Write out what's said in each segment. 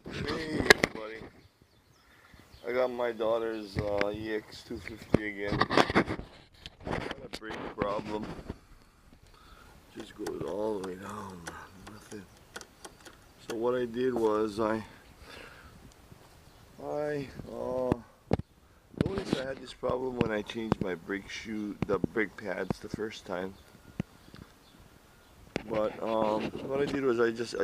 Hey everybody, I got my daughter's EX250 again. Got a brake problem. Just goes all the way down. Nothing. So what I did was I noticed I had this problem when I changed my the brake pads the first time. But what I did was I just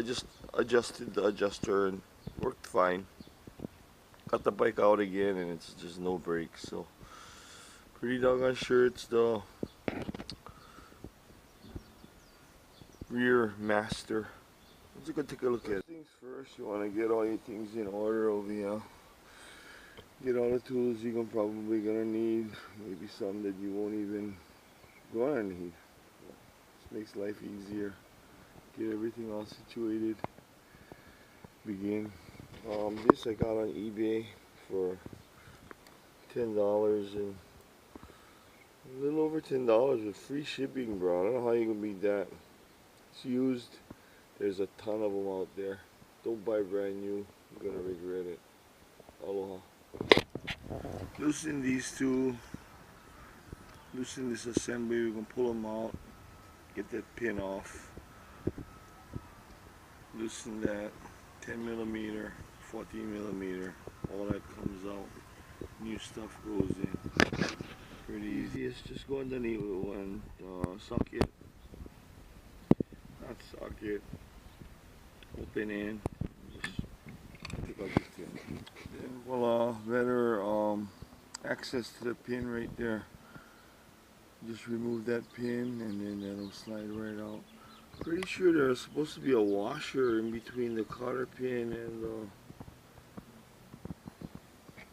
adjusted the adjuster and worked fine. Got the bike out again and it's just no brakes. So pretty doggone sure it's the rear master. Let's go take a look at it. First things first, you want to get all your things in order over here. Get all the tools you're probably gonna need. Maybe some that you won't even gonna need. This makes life easier. Get everything all situated. Begin. This I got on eBay for $10 and a little over $10 with free shipping, bro. I don't know how you can beat that. It's used. There's a ton of them out there. Don't buy brand new. You're gonna regret it. Aloha. Loosen these two. Loosen this assembly. We can pull them out. Get that pin off. Loosen that. 10mm, 14mm. All that comes out. New stuff goes in. Pretty easy. It's just go underneath with one socket. Not socket. Open in. Just take out this pin. Then voila, better access to the pin right there. Just remove that pin and then that'll slide right out. Pretty sure there's supposed to be a washer in between the cotter pin and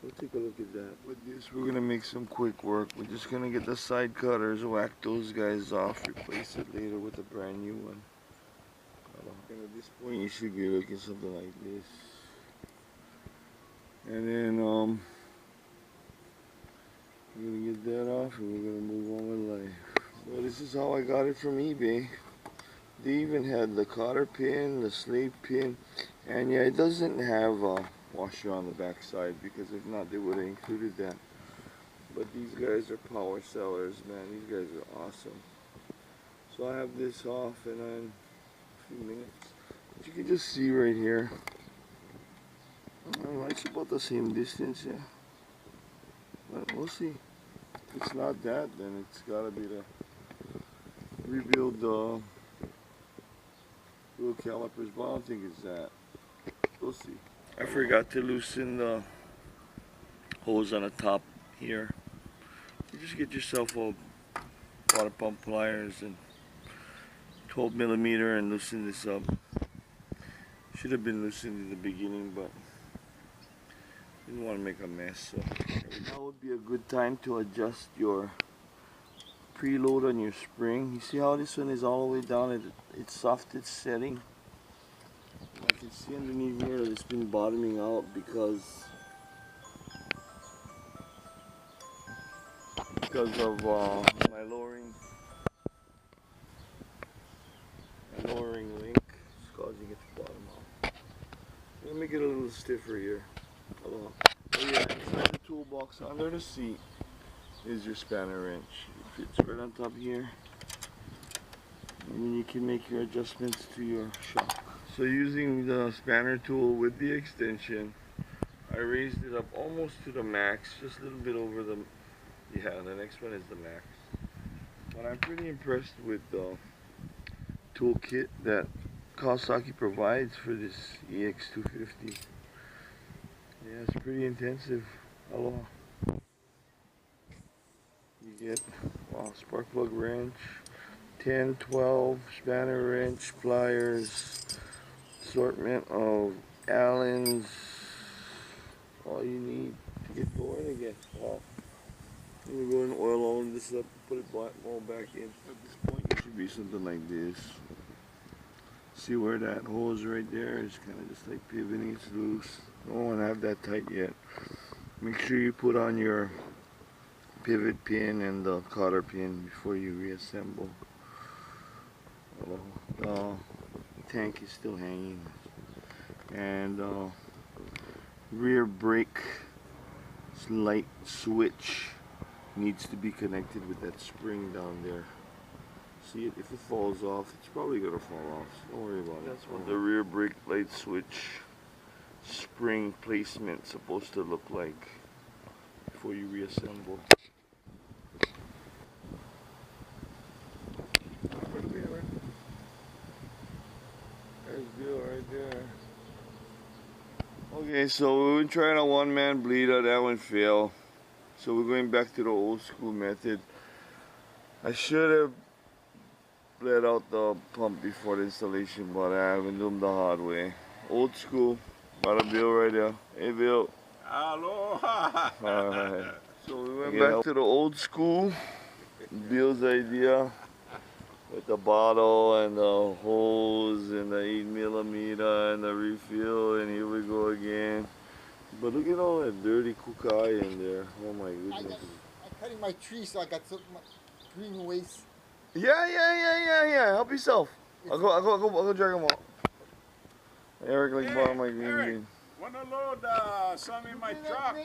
we'll take a look at that. With this we're gonna make some quick work. We're just gonna get the side cutters, whack those guys off, replace it later with a brand new one. And at this point you should be looking something like this. And then we're gonna get that off and we're gonna move on with life. So this is how I got it from eBay. They even had the cotter pin, the slave pin, and yeah, it doesn't have a washer on the back side because if not they would have included that. But these guys are power sellers, man. These guys are awesome. So I have this off and in a few minutes. But you can just see right here. It's about the same distance, yeah. But we'll see. If it's not that, then it's gotta be to rebuild the little calipers, but I don't think it's that. We'll see. I forgot to loosen the hose on the top here. You just get yourself a water pump pliers and 12mm and loosen this up. Should have been loosened in the beginning, but didn't want to make a mess. So now would be a good time to adjust your preload on your spring. You see how this one is all the way down? It's soft, it's setting. I can see underneath here that it's been bottoming out because of my lowering link. It's causing it to bottom out. Let me get a little stiffer here. Oh yeah, inside the toolbox under the seat is your spanner wrench. It fits right on top here. And then you can make your adjustments to your shock. So using the spanner tool with the extension, I raised it up almost to the max, just a little bit over the, yeah, the next one is the max. But I'm pretty impressed with the toolkit that Kawasaki provides for this EX250. Yeah, it's pretty intensive. Aloha. You get, wow, spark plug wrench, 10, 12, spanner wrench, pliers, assortment of Allens, all you need to get going again. Wow. We're going to oil all of this up, put it all back in. At this point it should be something like this. See where that hose right there is kind of just like pivoting, it's loose. Don't want to have that tight yet. Make sure you put on your pivot pin and the cotter pin before you reassemble. The tank is still hanging, and rear brake light switch needs to be connected with that spring down there. See it? If it falls off, it's probably gonna fall off. So don't worry about it. That's what the rear brake light switch spring placement supposed to look like before you reassemble. There's Bill right there. Okay, so we've been trying a one-man bleeder. That one failed. So we're going back to the old school method. I should have bled out the pump before the installation, but I haven't done the hard way. Old school. Got a Bill right there. Hey Bill. Aloha. Alright. So we went back to the old school. Bill's idea. With the bottle and the hose and the 8mm and the refill, and here we go again. But look at all that dirty kukai in there. Oh my goodness. I'm cutting my tree, so I got some green waste. Yeah. Help yourself. I'll go drag them out. Eric, like, borrow my green bean. Wanna load some in my truck?